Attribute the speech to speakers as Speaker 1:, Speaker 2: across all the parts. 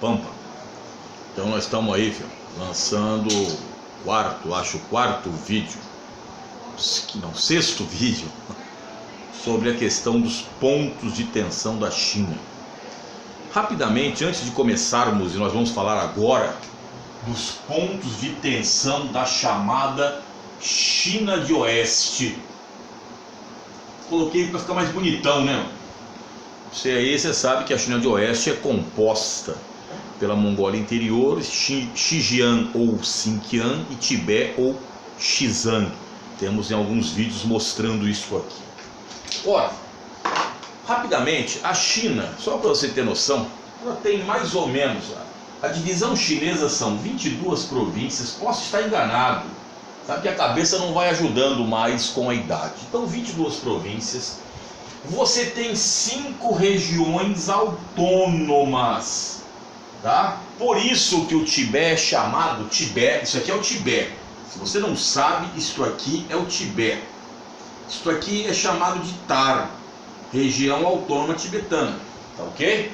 Speaker 1: Pampa. Então nós estamos aí, filho, lançando o quarto vídeo, não, sexto vídeo, sobre a questão dos pontos de tensão da China. Rapidamente, antes de começarmos, e nós vamos falar agora dos pontos de tensão da chamada China de Oeste. Coloquei para ficar mais bonitão, né? Você sabe que a China de Oeste é composta pela Mongólia Interior, Xinjiang ou Xinjiang e Tibete ou Xizang. Temos em alguns vídeos mostrando isso aqui. Ora, rapidamente, a China, só para você ter noção, ela tem mais ou menos, a divisão chinesa são 22 províncias, posso estar enganado, sabe que a cabeça não vai ajudando mais com a idade. Então 22 províncias, você tem 5 regiões autônomas, tá? Por isso que o Tibete é chamado Tibete, isso aqui é o Tibete. Se você não sabe, isso aqui é o Tibete. Isso aqui é chamado de Tar, região autônoma tibetana, tá ok?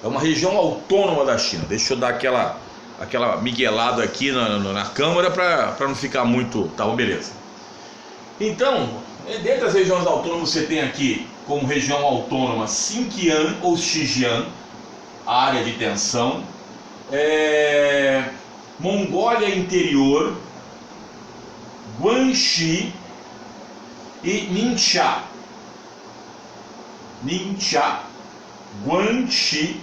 Speaker 1: É uma região autônoma da China. Deixa eu dar aquela miguelada aqui na câmera para não ficar muito... Tá bom, beleza. Então, dentre as regiões autônomas você tem aqui como região autônoma Xinjiang ou Xinjiang, a área de tensão, Mongólia Interior, Guangxi e Ningxia, Guangxi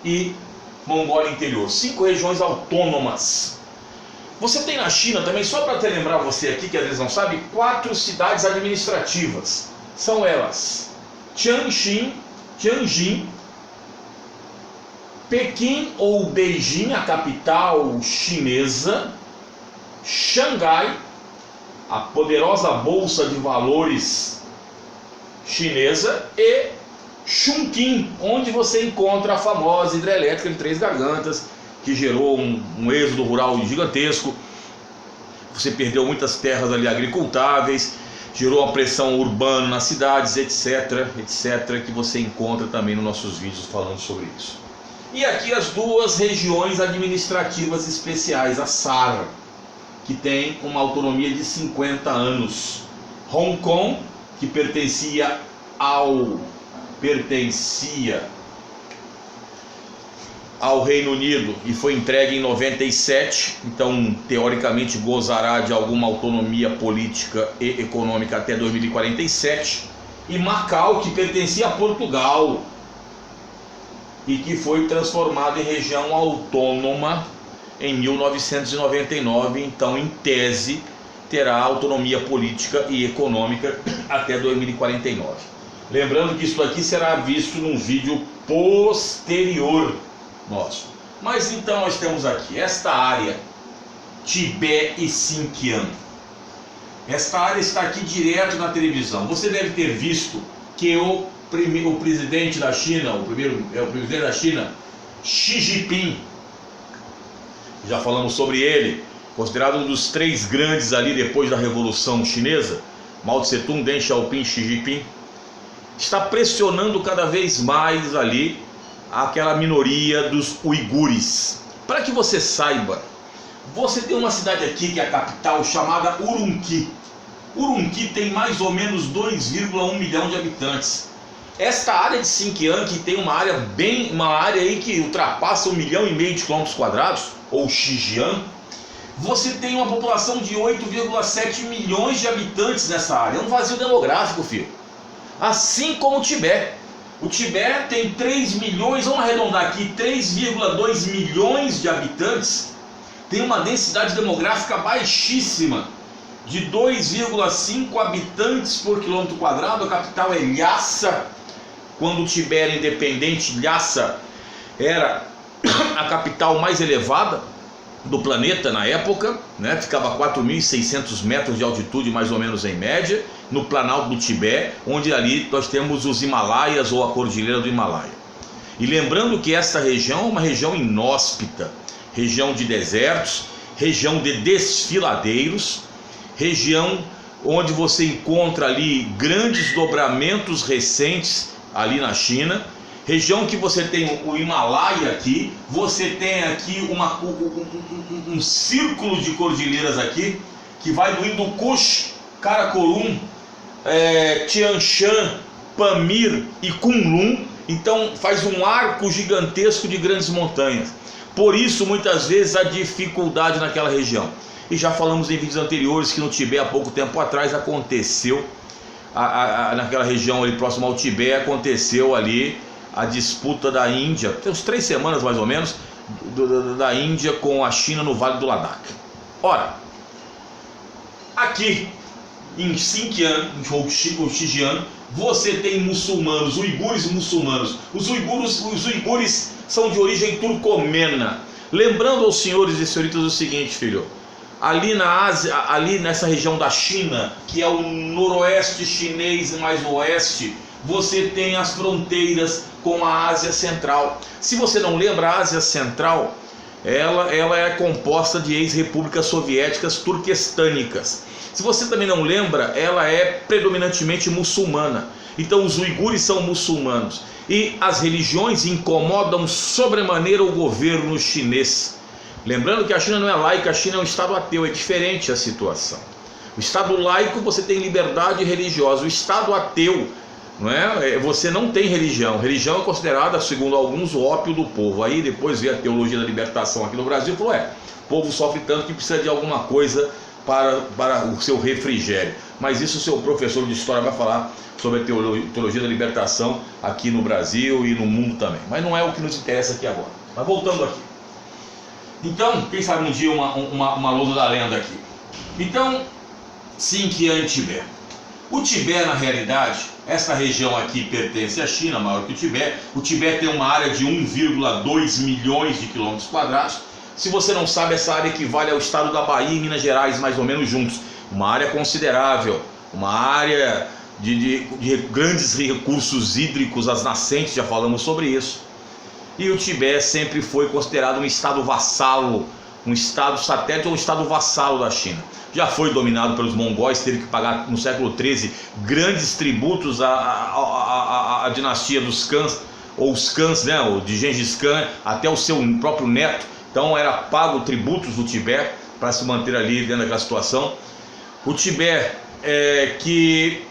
Speaker 1: e Mongólia Interior, 5 regiões autônomas. Você tem na China também, só para lembrar você aqui que às vezes não sabe, 4 cidades administrativas. São elas Tianjin, Pequim ou Beijing, a capital chinesa, Xangai, a poderosa bolsa de valores chinesa, e Chongqing, onde você encontra a famosa hidrelétrica de Três Gargantas, que gerou um êxodo rural gigantesco. Você perdeu muitas terras ali agricultáveis, gerou uma pressão urbana nas cidades, etc, que você encontra também nos nossos vídeos falando sobre isso. E aqui as 2 regiões administrativas especiais, a SAR, que tem uma autonomia de 50 anos. Hong Kong, que pertencia ao Reino Unido e foi entregue em 97, então teoricamente gozará de alguma autonomia política e econômica até 2047, e Macau, que pertencia a Portugal e que foi transformado em região autônoma em 1999, então em tese terá autonomia política e econômica até 2049. Lembrando que isso aqui será visto num vídeo posterior nosso. Mas então nós temos aqui esta área, Tibete e Xinjiang. Esta área está aqui direto na televisão. Você deve ter visto que o presidente da China, o presidente da China, Xi Jinping, já falamos sobre ele, considerado um dos 3 grandes ali depois da Revolução Chinesa, Mao Tse Tung, Deng Xiaoping, Xi Jinping, está pressionando cada vez mais ali aquela minoria dos uigures. Para que você saiba, você tem uma cidade aqui que é a capital, chamada Urumqi. Urumqi tem mais ou menos 2,1 milhão de habitantes. Esta área de Xinjiang, que tem uma área aí que ultrapassa 1,5 milhão de quilômetros quadrados, ou Xinjiang, você tem uma população de 8,7 milhões de habitantes nessa área. É um vazio demográfico, filho. Assim como o Tibete. O Tibete tem 3 milhões, vamos arredondar aqui, 3,2 milhões de habitantes. Tem uma densidade demográfica baixíssima, de 2,5 habitantes por quilômetro quadrado. A capital é Lhasa. Quando o Tibete era independente, Lhasa era a capital mais elevada do planeta na época, né? Ficava a 4.600 metros de altitude, mais ou menos em média, no Planalto do Tibete, onde ali nós temos os Himalaias ou a Cordilheira do Himalaia. E lembrando que esta região é uma região inóspita, região de desertos, região de desfiladeiros, região onde você encontra ali grandes dobramentos recentes ali na China, Região que você tem o Himalaia aqui, você tem aqui um círculo de cordilheiras aqui, que vai do Hindu Kush, Karakorum, Tian Shan, Pamir e Kunlun. Então faz um arco gigantesco de grandes montanhas. Por isso muitas vezes a dificuldade naquela região. E já falamos em vídeos anteriores que no Tibete há pouco tempo atrás aconteceu, naquela região ali próximo ao Tibete, aconteceu ali a disputa da Índia, tem uns 3 semanas mais ou menos, da Índia com a China no Vale do Ladakh. Ora, aqui em Xinjiang, ou Xinjiang, você tem muçulmanos, uigures muçulmanos. Os uigures são de origem turcomena. Lembrando aos senhores e senhoritas o seguinte, filho: ali na Ásia, ali nessa região da China, que é o noroeste chinês mais no oeste, você tem as fronteiras com a Ásia Central. Se você não lembra, a Ásia Central, ela é composta de ex-repúblicas soviéticas turquestânicas. Se você também não lembra, ela é predominantemente muçulmana. Então os uigures são muçulmanos. E as religiões incomodam sobremaneira o governo chinês. Lembrando que a China não é laica, a China é um estado ateu, é diferente a situação. O estado laico você tem liberdade religiosa, o estado ateu, não é? Você não tem religião. Religião é considerada, segundo alguns, o ópio do povo. Aí depois veio a teologia da libertação aqui no Brasil e falou: o povo sofre tanto que precisa de alguma coisa para o seu refrigério. Mas isso o seu professor de história vai falar sobre a teologia da libertação aqui no Brasil e no mundo também. Mas não é o que nos interessa aqui agora. Mas voltando aqui. Então, quem sabe um dia uma lousa da lenda aqui. Então, Xinjiang, Tibete. O Tibete, na realidade, essa região aqui pertence à China, maior que o Tibete. O Tibete tem uma área de 1,2 milhões de quilômetros quadrados. Se você não sabe, essa área equivale ao estado da Bahia e Minas Gerais, mais ou menos juntos. Uma área considerável, uma área de grandes recursos hídricos, as nascentes, já falamos sobre isso. E o Tibete sempre foi considerado um estado vassalo, um estado satélite ou um estado vassalo da China. Já foi dominado pelos mongóis, teve que pagar no século XIII grandes tributos à dinastia dos Khans, ou os Khans, né, ou de Gengis Khan, até o seu próprio neto. Então era pago tributos do Tibete para se manter ali dentro daquela situação. O Tibete, que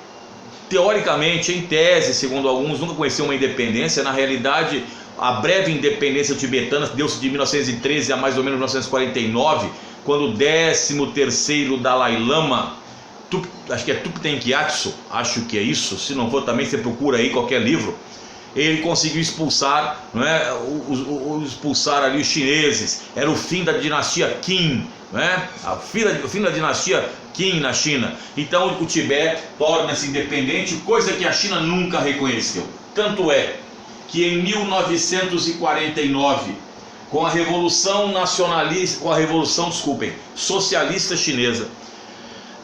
Speaker 1: teoricamente, em tese, segundo alguns, nunca conheceu uma independência. Na realidade, a breve independência tibetana deu-se de 1913 a mais ou menos 1949, quando o 13º Dalai Lama, acho que é Thupten Gyatso, acho que é isso, se não for também você procura aí qualquer livro, ele conseguiu expulsar, não é, expulsar ali os chineses. Era o fim da dinastia Qin, né? O fim da dinastia Qin na China. Então o Tibete torna-se independente, coisa que a China nunca reconheceu. Tanto é que em 1949, com a revolução socialista chinesa,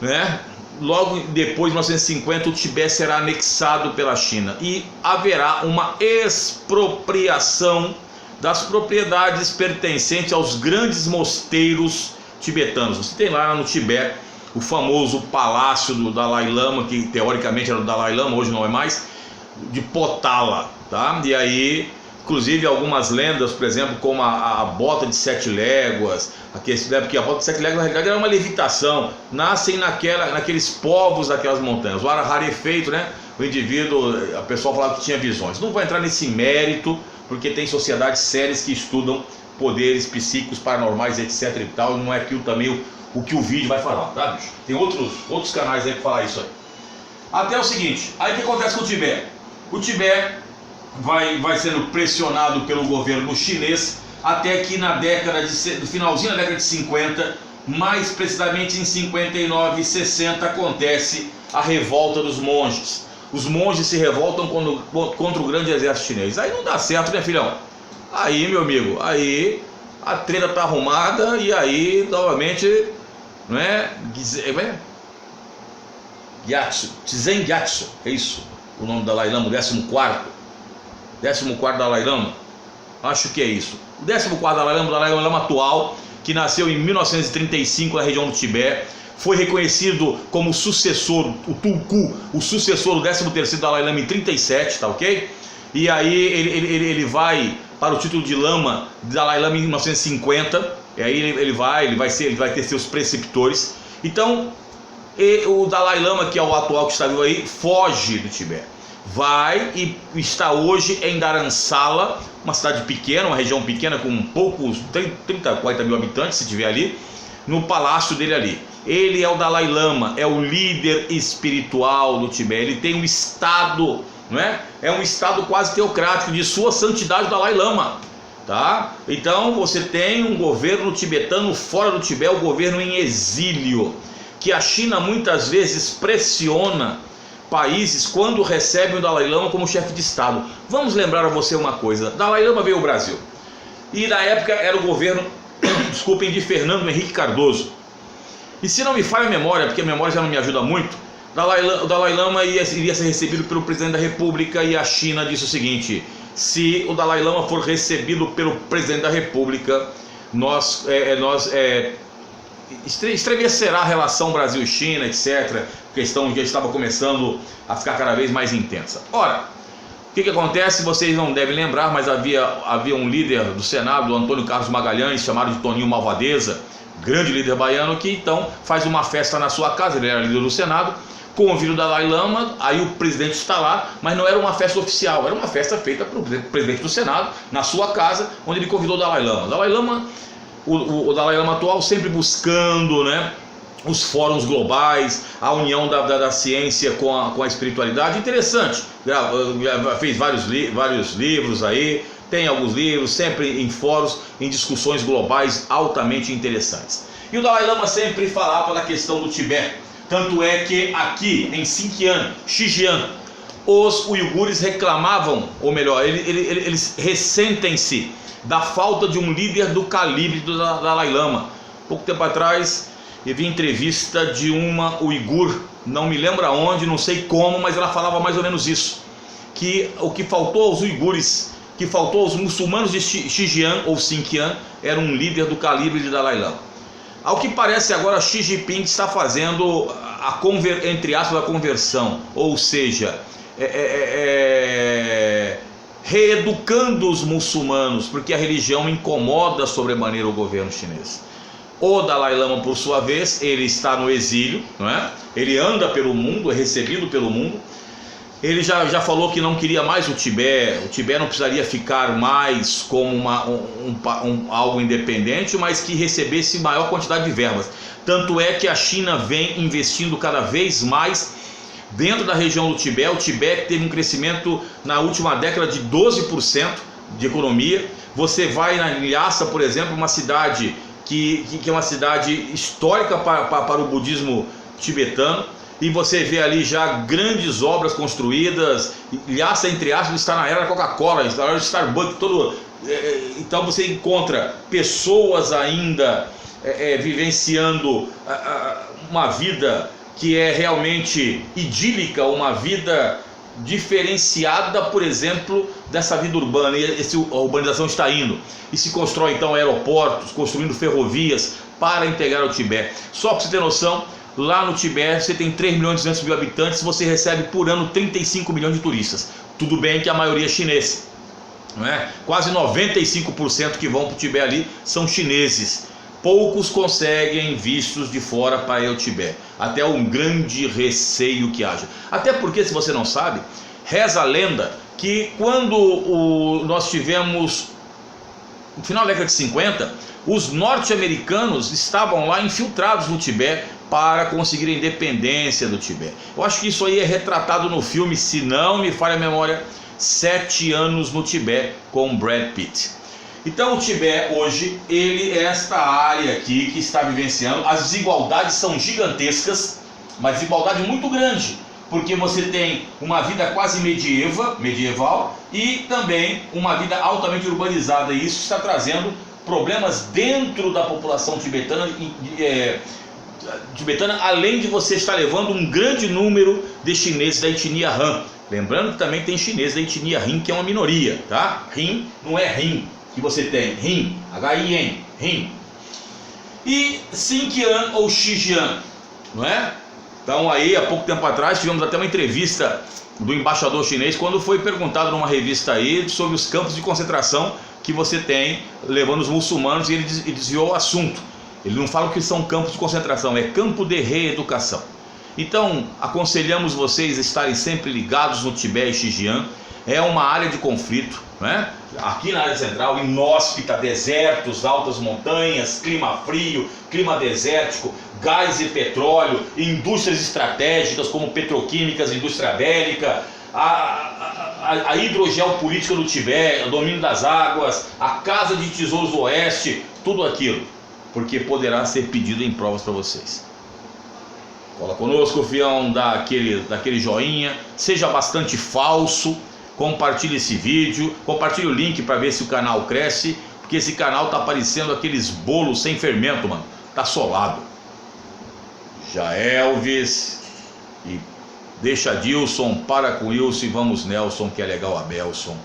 Speaker 1: né? Logo depois, em 1950, o Tibete será anexado pela China e haverá uma expropriação das propriedades pertencentes aos grandes mosteiros tibetanos. Você tem lá no Tibete o famoso palácio do Dalai Lama, que teoricamente era do Dalai Lama, hoje não é mais, de Potala, tá? E aí, inclusive algumas lendas, por exemplo, como a bota de 7 léguas, porque a bota de 7 léguas na realidade era uma levitação, nascem naqueles povos daquelas montanhas, o ar rarefeito, né? O indivíduo, a pessoa falava que tinha visões. Não vou entrar nesse mérito, porque tem sociedades sérias que estudam poderes psíquicos, paranormais, etc e tal, não é aquilo também o que o vídeo vai falar, tá, bicho? Tem outros canais aí que falar isso aí. Até o seguinte, aí o que acontece com o Tibete? O Tibete vai sendo pressionado pelo governo chinês até que no finalzinho da década de 50, mais precisamente em 59 e 60, acontece a revolta dos monges. Os monges se revoltam contra o grande exército chinês. Aí não dá certo, né, filhão? Aí, meu amigo, aí a treta tá arrumada e aí novamente, não é? Tsen Gyatso, é isso o nome do Dalai Lama, o 14º Dalai Lama, acho que é isso. O 14º Dalai Lama atual, que nasceu em 1935 na região do Tibete, foi reconhecido como sucessor, o Tulku, o sucessor do 13º Dalai Lama em 37, tá ok? e aí ele vai para o título de Lama, Dalai Lama em 1950, e aí ele vai ter seus preceptores. Então o Dalai Lama, que é o atual que está vivo aí, foge do Tibete, vai e está hoje em Dharamsala, uma cidade pequena, uma região pequena com poucos, 30, 40 mil habitantes, se tiver ali, no palácio dele ali. Ele é o Dalai Lama, é o líder espiritual do Tibete, ele tem um estado, não é? É um estado quase teocrático de sua santidade Dalai Lama, tá? Então você tem um governo tibetano fora do Tibete, o governo em exílio, que a China muitas vezes pressiona países quando recebem o Dalai Lama como chefe de estado. Vamos lembrar a você uma coisa: Dalai Lama veio ao Brasil e na época era o governo, desculpem, de Fernando Henrique Cardoso. E se não me falha a memória, porque a memória já não me ajuda muito, o Dalai Lama iria ser recebido pelo presidente da República, e a China disse o seguinte: se o Dalai Lama for recebido pelo presidente da República, estremecerá a relação Brasil-China, etc. A questão já estava começando a ficar cada vez mais intensa. Ora, o que acontece? Vocês não devem lembrar, mas havia um líder do Senado, o Antônio Carlos Magalhães, chamado de Toninho Malvadeza, grande líder baiano, que então faz uma festa na sua casa. Ele era líder do Senado, convida o Dalai Lama, aí o presidente está lá, mas não era uma festa oficial, era uma festa feita pelo presidente do Senado, na sua casa, onde ele convidou o Dalai Lama. O Dalai Lama atual sempre buscando, né, os fóruns globais, a união da ciência com a espiritualidade. Interessante, fez vários livros aí, tem alguns livros, sempre em fóruns, em discussões globais altamente interessantes. E o Dalai Lama sempre falava da questão do Tibete, tanto é que aqui em Xinjiang, os uigures reclamavam, ou melhor, eles ressentem-se da falta de um líder do calibre do Dalai Lama. Pouco tempo atrás eu vi entrevista de uma uigur, não me lembro aonde, não sei como, mas ela falava mais ou menos isso, que o que faltou aos uigures, que faltou aos muçulmanos de Xinjiang ou Xinjiang, era um líder do calibre de Dalai Lama. Ao que parece agora, Xi Jinping está fazendo entre aspas, a conversão, ou seja, reeducando os muçulmanos, porque a religião incomoda sobremaneira o governo chinês. O Dalai Lama, por sua vez, ele está no exílio, não é? Ele anda pelo mundo, é recebido pelo mundo. Ele já falou que não queria mais o Tibete não precisaria ficar mais como algo independente, mas que recebesse maior quantidade de verbas. Tanto é que a China vem investindo cada vez mais dentro da região do Tibete. O Tibete teve um crescimento na última década de 12% de economia. Você vai na Lhasa, por exemplo, uma cidade que é uma cidade histórica para o budismo tibetano, e você vê ali já grandes obras construídas. Lhasa, entre aspas, está na era da Coca-Cola, está na era do Starbucks, então você encontra pessoas ainda vivenciando uma vida que é realmente idílica, uma vida diferenciada, por exemplo, dessa vida urbana. E a urbanização está indo, e se constrói então aeroportos, construindo ferrovias para integrar o Tibete. Só para você ter noção, lá no Tibete você tem 3.200.000 habitantes, você recebe por ano 35 milhões de turistas. Tudo bem que a maioria é chinês, não é? Quase 95% que vão para o Tibete ali são chineses. Poucos conseguem vistos de fora para ir ao Tibete, até um grande receio que haja. Até porque, se você não sabe, reza a lenda que quando nós tivemos, no final da década de 50, os norte-americanos estavam lá infiltrados no Tibete para conseguir a independência do Tibete. Eu acho que isso aí é retratado no filme, se não me falha a memória, 7 anos no Tibete, com Brad Pitt. Então o Tibete hoje, ele é esta área aqui que está vivenciando, as desigualdades são gigantescas, uma desigualdade muito grande, porque você tem uma vida quase medieval e também uma vida altamente urbanizada, e isso está trazendo problemas dentro da população tibetana, além de você estar levando um grande número de chineses da etnia Han. Lembrando que também tem chineses da etnia Han, que é uma minoria, tá? Han não é Rin, que você tem Rin, H-I-N, Rin. E Xinjiang ou Xinjiang, não é? Então aí, há pouco tempo atrás, tivemos até uma entrevista do embaixador chinês quando foi perguntado numa revista aí sobre os campos de concentração que você tem levando os muçulmanos, e ele desviou o assunto. Ele não fala que são campos de concentração, é campo de reeducação. Então, aconselhamos vocês a estarem sempre ligados no Tibete e Xinjiang. É uma área de conflito, né? Aqui na área central, inóspita, desertos, altas montanhas, clima frio, clima desértico, gás e petróleo, indústrias estratégicas como petroquímicas, indústria bélica, a hidrogeopolítica do Tibete, o domínio das águas, a casa de tesouros do oeste, tudo aquilo, porque poderá ser pedido em provas para vocês. Cola conosco, fião, dá aquele joinha, seja bastante falso, compartilhe esse vídeo, compartilhe o link para ver se o canal cresce, porque esse canal tá aparecendo aqueles bolos sem fermento, mano, tá solado. Já Elvis, e deixa Dilson, para com Wilson e vamos Nelson, que é legal a Belson.